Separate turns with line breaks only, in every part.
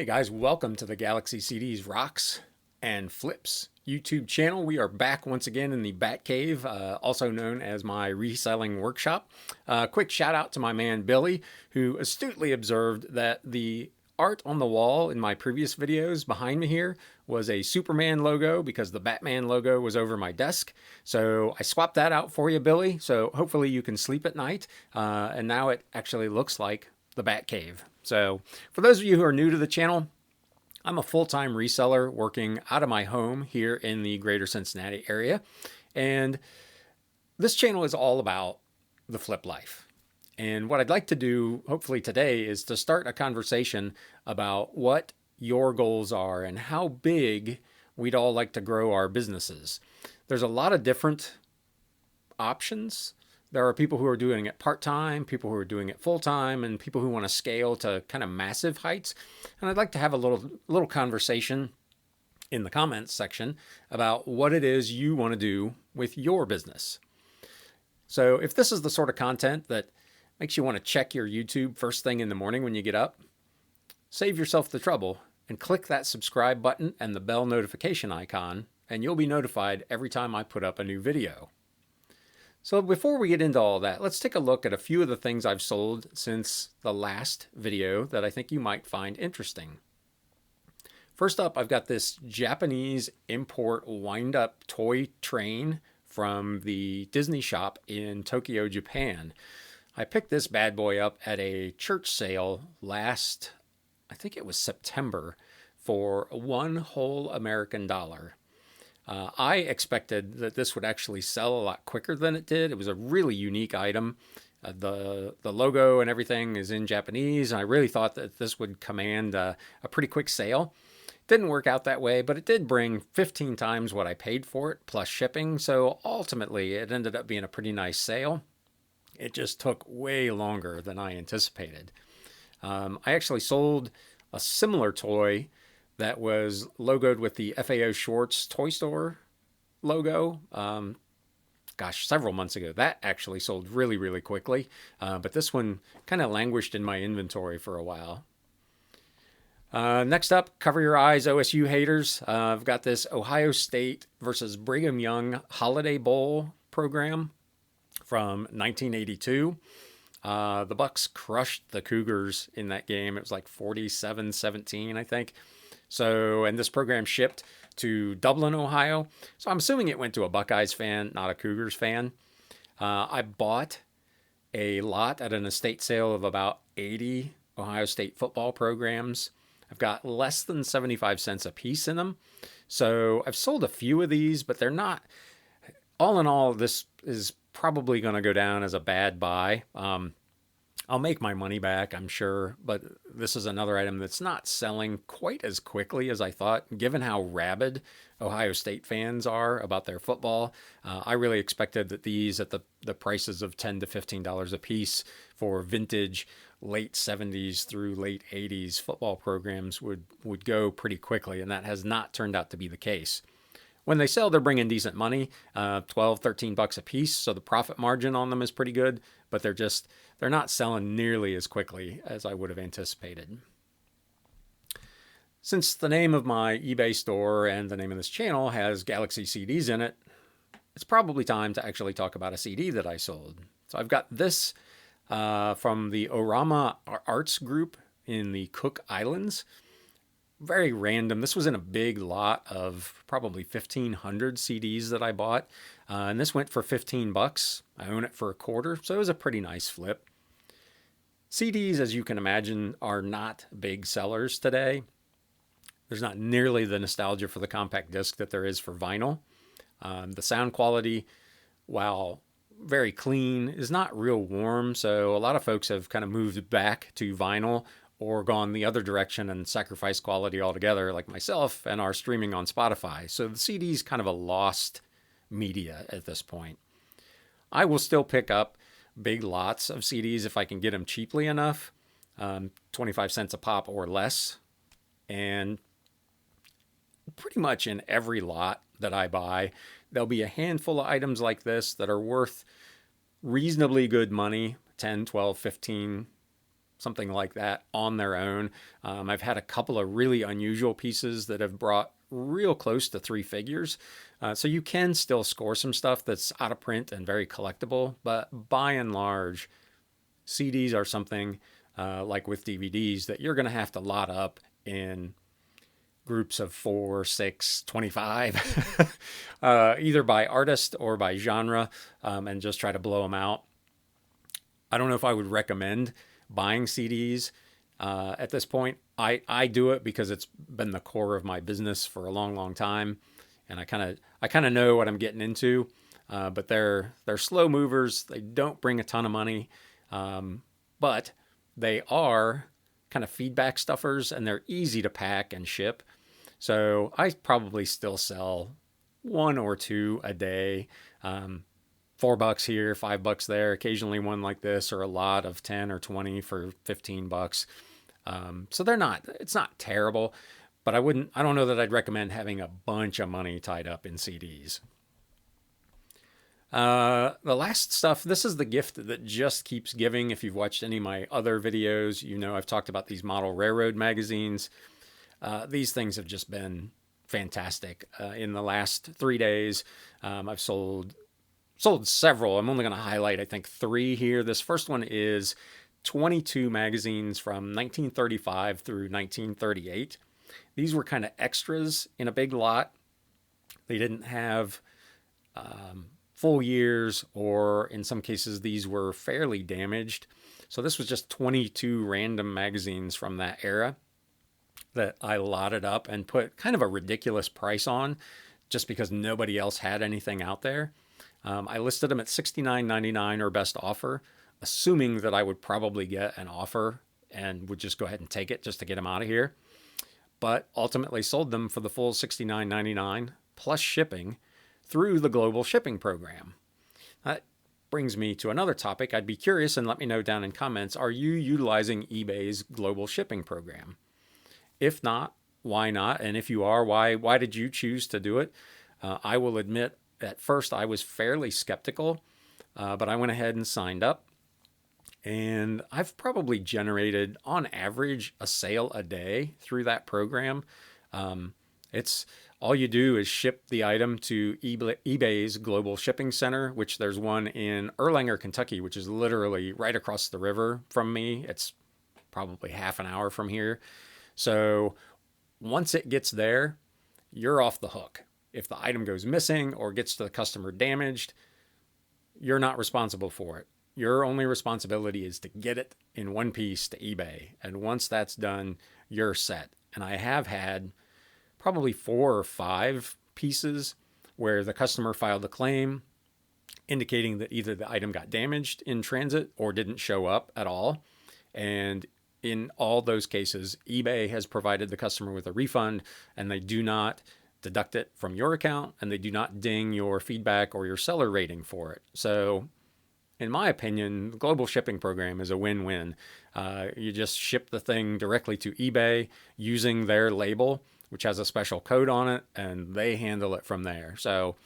Hey guys, welcome to the Galaxy CDs Rocks and Flips YouTube channel. We are back once again in the Bat Cave, also known as my reselling workshop. Quick shout out to my man Billy, who astutely observed that the art on the wall in my previous videos behind me here was a Superman logo because the Batman logo was over my desk. So I swapped that out for you, Billy. So hopefully you can sleep at night. And now it actually looks like the Bat Cave. So for those of you who are new to the channel, I'm a full-time reseller working out of my home here in the greater Cincinnati area. And this channel is all about the flip life. And what I'd like to do, hopefully today, is to start a conversation about what your goals are and how big we'd all like to grow our businesses. There's a lot of different options. There are people who are doing it part-time, people who are doing it full-time, and people who want to scale to kind of massive heights. And I'd like to have a little conversation in the comments section about what it is you want to do with your business. So if this is the sort of content that makes you want to check your YouTube first thing in the morning when you get up, save yourself the trouble and click that subscribe button and the bell notification icon, and you'll be notified every time I put up a new video. So before we get into all that, let's take a look at a few of the things I've sold since the last video that I think you might find interesting. First up, I've got this Japanese import wind-up toy train from the Disney shop in Tokyo, Japan. I picked this bad boy up at a church sale last, I think it was September, for $1 whole American dollar. I expected that this would actually sell a lot quicker than it did. It was a really unique item. The logo and everything is in Japanese. And I really thought that this would command a pretty quick sale. Didn't work out that way, but it did bring 15 times what I paid for it, plus shipping. So ultimately, it ended up being a pretty nice sale. It just took way longer than I anticipated. I actually sold a similar toy that was logoed with the FAO Schwarz Toy Store logo. Several months ago. That actually sold really, really quickly. But this one kind of languished in my inventory for a while. Next up, cover your eyes, OSU haters. I've got this Ohio State versus Brigham Young Holiday Bowl program from 1982. The Bucks crushed the Cougars in that game. It was like 47-17, I think. So, and this program shipped to Dublin, Ohio. So I'm assuming it went to a Buckeyes fan, not a Cougars fan. I bought a lot at an estate sale of about 80 Ohio State football programs. I've got less than 75 cents a piece in them. So I've sold a few of these, but they're not, all in all, this is probably going to go down as a bad buy. I'll make my money back, I'm sure, but this is another item that's not selling quite as quickly as I thought, given how rabid Ohio State fans are about their football. I really expected that these at the prices of $10 to $15 a piece for vintage late 70s through late 80s football programs would go pretty quickly, and that has not turned out to be the case. When they sell, they're bringing decent money, 12, 13 bucks a piece. So the profit margin on them is pretty good, but they're not selling nearly as quickly as I would have anticipated. Since the name of my eBay store and the name of this channel has Galaxy CDs in it, it's probably time to actually talk about a CD that I sold. So I've got this from the Orama Arts Group in the Cook Islands. Very random. This was in a big lot of probably 1,500 CDs that I bought. And this went for 15 bucks. I own it for a quarter. So it was a pretty nice flip. CDs, as you can imagine, are not big sellers today. There's not nearly the nostalgia for the compact disc that there is for vinyl. The sound quality, while very clean, is not real warm. So a lot of folks have kind of moved back to vinyl or gone the other direction and sacrificed quality altogether, like myself, and are streaming on Spotify. So the CD is kind of a lost media at this point. I will still pick up big lots of CDs if I can get them cheaply enough, 25 cents a pop or less. And pretty much in every lot that I buy, there'll be a handful of items like this that are worth reasonably good money, 10, 12, 15 something like that on their own. I've had a couple of really unusual pieces that have brought real close to three figures. So you can still score some stuff that's out of print and very collectible, but by and large, CDs are something like with DVDs that you're going to have to lot up in groups of 4, 6, 25, either by artist or by genre, and just try to blow them out. I don't know if I would recommend buying CDs at this point. I do it because it's been the core of my business for a long, long time, and I kind of know what I'm getting into. But they're slow movers. They don't bring a ton of money, but they are kind of feedback stuffers, and they're easy to pack and ship. So I probably still sell 1 or 2 a day. $4 here, $5 there, occasionally one like this, or a lot of 10 or 20 for $15. So it's not terrible, but I don't know that I'd recommend having a bunch of money tied up in CDs. The last stuff, this is the gift that just keeps giving. If you've watched any of my other videos, you know I've talked about these model railroad magazines. These things have just been fantastic. In the last 3 days, I've sold several. I'm only going to highlight, I think, 3 here. This first one is 22 magazines from 1935 through 1938. These were kind of extras in a big lot. They didn't have full years, or in some cases, these were fairly damaged. So this was just 22 random magazines from that era that I lotted up and put kind of a ridiculous price on just because nobody else had anything out there. I listed them at $69.99 or best offer, assuming that I would probably get an offer and would just go ahead and take it just to get them out of here. But ultimately sold them for the full $69.99 plus shipping through the global shipping program. That brings me to another topic. I'd be curious, and let me know down in comments, are you utilizing eBay's global shipping program? If not, why not? And if you are, why did you choose to do it? I will admit, at first I was fairly skeptical, but I went ahead and signed up. And I've probably generated, on average, a sale a day through that program. It's all you do is ship the item to eBay's Global Shipping Center, which there's one in Erlanger, Kentucky, which is literally right across the river from me. It's probably half an hour from here. So once it gets there, you're off the hook. If the item goes missing or gets to the customer damaged, you're not responsible for it. Your only responsibility is to get it in one piece to eBay. And once that's done, you're set. And I have had probably 4 or 5 pieces where the customer filed a claim indicating that either the item got damaged in transit or didn't show up at all. And in all those cases, eBay has provided the customer with a refund, and they do not deduct it from your account, and they do not ding your feedback or your seller rating for it. So in my opinion, the global shipping program is a win-win. You just ship the thing directly to eBay using their label, which has a special code on it, and they handle it from there. So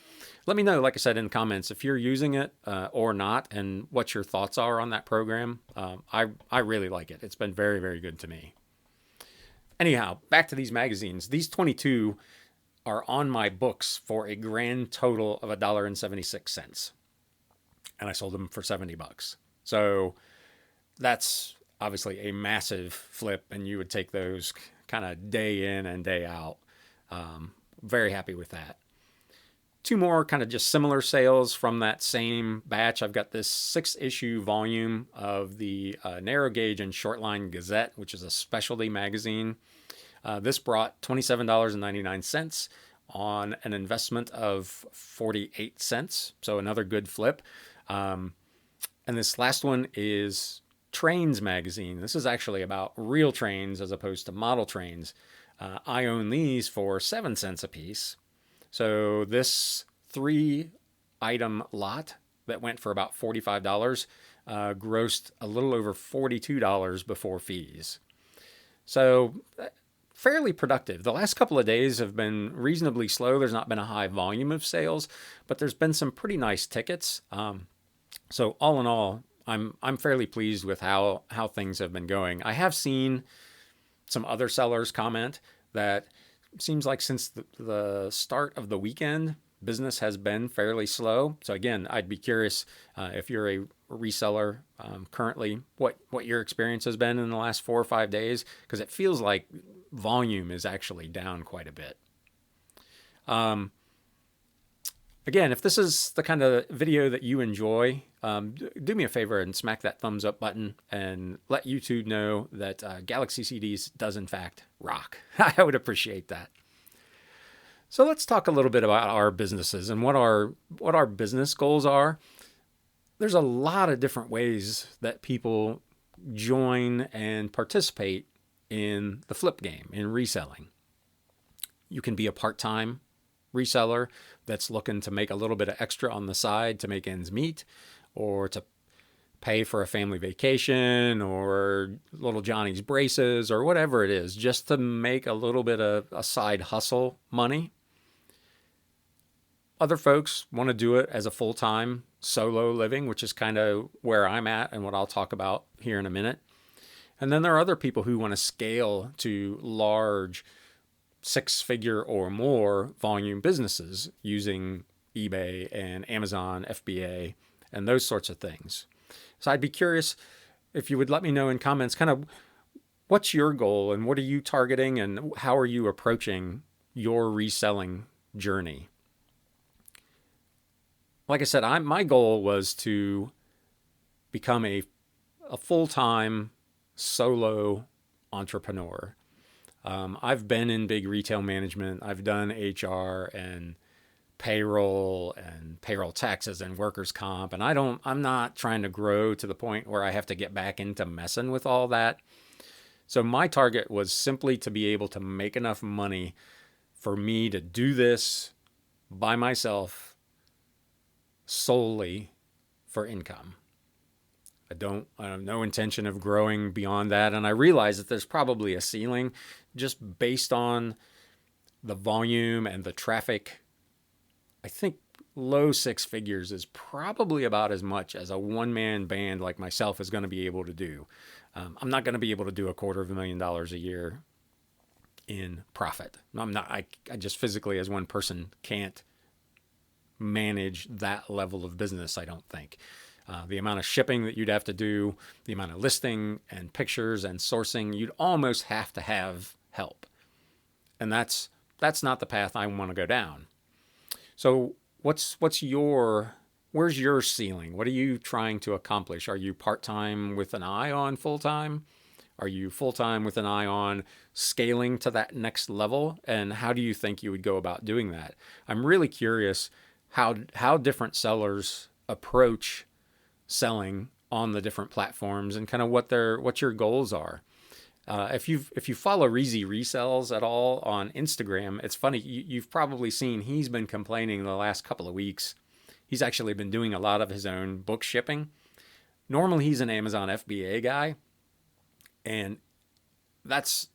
let me know, like I said, in the comments, if you're using it or not, and what your thoughts are on that program. I really like it. It's been very, very good to me. Anyhow, back to these magazines. These 22 are on my books for a grand total of $1.76. And I sold them for $70. So that's obviously a massive flip, and you would take those kind of day in and day out. Very happy with that. 2 more kind of just similar sales from that same batch. I've got this 6-issue volume of the Narrow Gauge and Shortline Gazette, which is a specialty magazine. This brought $27.99 on an investment of 48 cents. So another good flip. And this last one is Trains magazine. This is actually about real trains as opposed to model trains. I own these for 7 cents a piece. So this 3-item lot that went for about $45 grossed a little over $42 before fees. So fairly productive. The last couple of days have been reasonably slow. There's not been a high volume of sales, but there's been some pretty nice tickets. So all in all, I'm fairly pleased with how things have been going. I have seen some other sellers comment that seems like since the start of the weekend, business has been fairly slow. So again, I'd be curious if you're a reseller currently, what your experience has been in the last 4 or 5 days, because it feels like volume is actually down quite a bit. Again, if this is the kind of video that you enjoy, do me a favor and smack that thumbs up button and let YouTube know that Galaxy CDs does in fact rock. I would appreciate that. So let's talk a little bit about our businesses and what our business goals are. There's a lot of different ways that people join and participate in the flip game, in reselling. You can be a part-time reseller that's looking to make a little bit of extra on the side to make ends meet, or to pay for a family vacation or little Johnny's braces or whatever it is, just to make a little bit of a side hustle money. Other folks want to do it as a full-time solo living, which is kind of where I'm at and what I'll talk about here in a minute. And then there are other people who want to scale to large 6-figure or more volume businesses using eBay and Amazon FBA and those sorts of things. So I'd be curious if you would let me know in comments kind of what's your goal and what are you targeting and how are you approaching your reselling journey. Like I said, my goal was to become a full-time solo entrepreneur. I've been in big retail management. I've done HR and payroll taxes and workers' comp. And I'm not trying to grow to the point where I have to get back into messing with all that. So my target was simply to be able to make enough money for me to do this by myself solely for income. I have no intention of growing beyond that. And I realize that there's probably a ceiling just based on the volume and the traffic. I think low 6 figures is probably about as much as a one-man band like myself is going to be able to do. I'm not going to be able to do $250,000 a year in profit. I just physically as one person can't manage that level of business, I don't think. The amount of shipping that you'd have to do, the amount of listing and pictures and sourcing, you'd almost have to have help. And that's not the path I want to go down. So where's your ceiling? What are you trying to accomplish? Are you part-time with an eye on full-time? Are you full-time with an eye on scaling to that next level? And how do you think you would go about doing that? I'm really curious how different sellers approach selling on the different platforms and kind of what your goals are. If you follow Reezy Resells at all on Instagram, it's funny, you've probably seen he's been complaining the last couple of weeks. He's actually been doing a lot of his own book shipping. Normally he's an Amazon FBA guy, and that's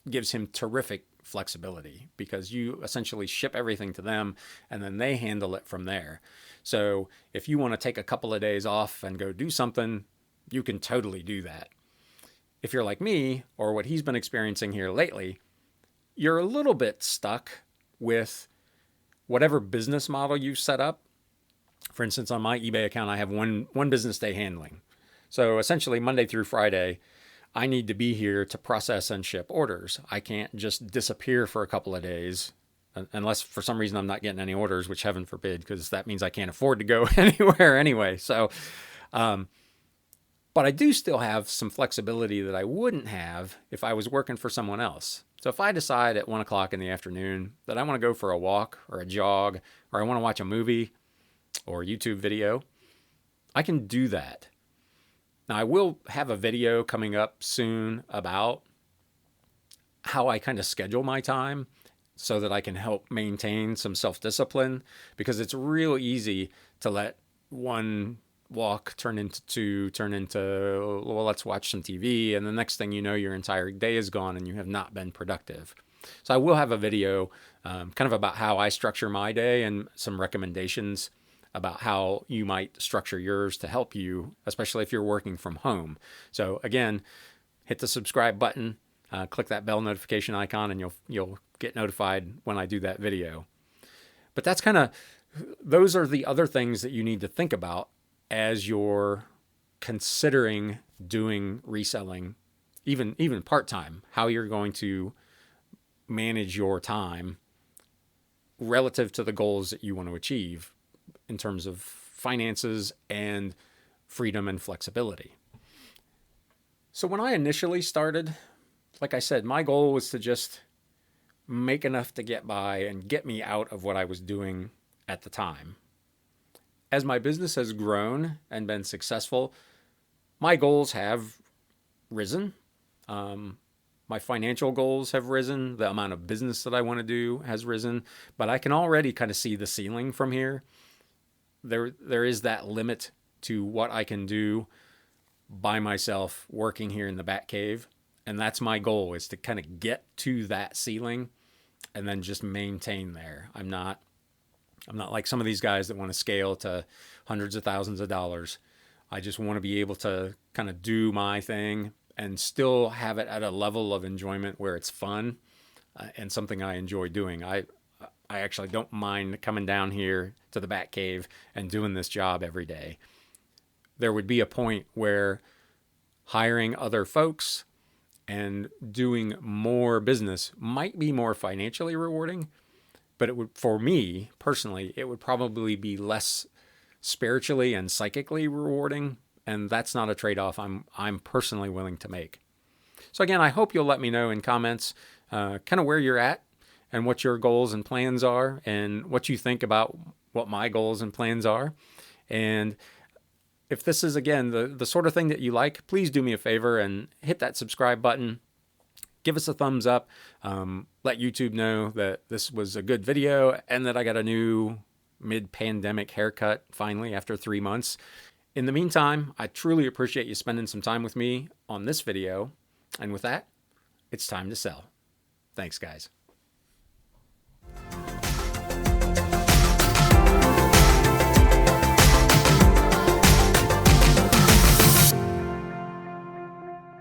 gives him terrific flexibility because you essentially ship everything to them and then they handle it from there. So if you want to take a couple of days off and go do something, you can totally do that. If you're like me, or what he's been experiencing here lately, you're a little bit stuck with whatever business model you've set up. For instance, on my eBay account, I have one business day handling. So essentially Monday through Friday, I need to be here to process and ship orders. I can't just disappear for a couple of days unless for some reason I'm not getting any orders, which heaven forbid, because that means I can't afford to go anywhere anyway. So, but I do still have some flexibility that I wouldn't have if I was working for someone else. So if I decide at 1 o'clock in the afternoon that I want to go for a walk or a jog, or I want to watch a movie or a YouTube video, I can do that. Now, I will have a video coming up soon about how I kind of schedule my time so that I can help maintain some self-discipline, because it's real easy to let one walk turn into two, well, let's watch some TV, and the next thing you know, your entire day is gone and you have not been productive. So I will have a video kind of about how I structure my day and some recommendations about how you might structure yours to help you, especially if you're working from home. So again, hit the subscribe button, click that bell notification icon, and you'll get notified when I do that video. But that's those are the other things that you need to think about as you're considering doing reselling, even part-time, how you're going to manage your time relative to the goals that you want to achieve in terms of finances and freedom and flexibility. So when I initially started, like I said, my goal was to just make enough to get by and get me out of what I was doing at the time. As my business has grown and been successful, my goals have risen. My financial goals have risen. The amount of business that I want to do has risen. But I can already kind of see the ceiling from here. There is that limit to what I can do by myself working here in the Batcave. And that's my goal, is to kind of get to that ceiling and then just maintain there. I'm not like some of these guys that want to scale to hundreds of thousands of dollars. I just want to be able to kind of do my thing and still have it at a level of enjoyment where it's fun and something I enjoy doing. I actually don't mind coming down here to the Batcave and doing this job every day. There would be a point where hiring other folks and doing more business might be more financially rewarding, but it would, for me personally, it would probably be less spiritually and psychically rewarding, and that's not a trade-off I'm personally willing to make. So again, I hope you'll let me know in comments kind of where you're at and what your goals and plans are and what you think about what my goals and plans are. And if this is, again, the sort of thing that you like, please do me a favor and hit that subscribe button. Give us a thumbs up. Let YouTube know that this was a good video and that I got a new mid-pandemic haircut finally after 3 months. In the meantime, I truly appreciate you spending some time with me on this video. And with that, it's time to sell. Thanks, guys.